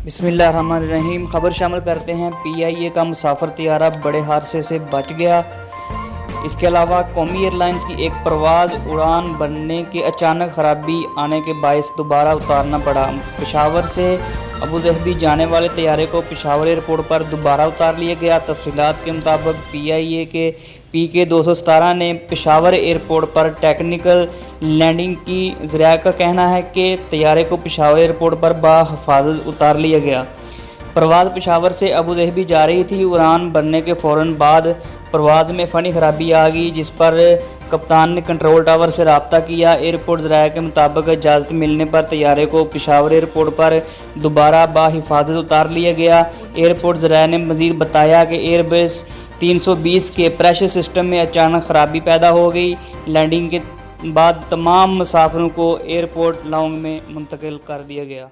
बिस्मिल्लाहिर्रहमानिर्रहीम। खबर शामिल करते हैं। PIA का मुसाफिर तैयारा बड़े हादसे से बच गया। इसके अलावा कौमी एयरलाइंस की एक परवाज़ उड़ान बनने के अचानक खराबी आने के बायस दोबारा उतारना पड़ा। पेशावर से अबूज़हबी जाने वाले तैयारे को पेशावर एयरपोर्ट पर दोबारा उतार लिया गया। तफसीलात के मुताबिक PIA के PK 217 ने पेशावर एयरपोर्ट पर टेक्निकल लैंडिंग की। ज़राया का कहना है कि तैयारे को पेशावर एयरपोर्ट पर बाहिफाजत उतार लिया गया। परवाज़ पेशावर से अबूज़हबी जा रही थी। उड़ान बनने के फ़ौरन बाद परवाज़ में फ़नी खराबी आ गई, जिस पर कप्तान ने कंट्रोल टावर से रब्ता किया। एयरपोर्ट ज़राया के मुताबिक इजाज़त मिलने पर तैयारे को पेशावर एयरपोर्ट पर दोबारा बाहिफाजत उतार लिया गया। एयरपोर्ट ज़राया ने मज़ीद बताया कि एयरबेस 320 के प्रेशर सिस्टम में अचानक खराबी पैदा हो गई। लैंडिंग के बाद तमाम मुसाफिरों को एयरपोर्ट लाउंज में मुंतकिल कर दिया गया।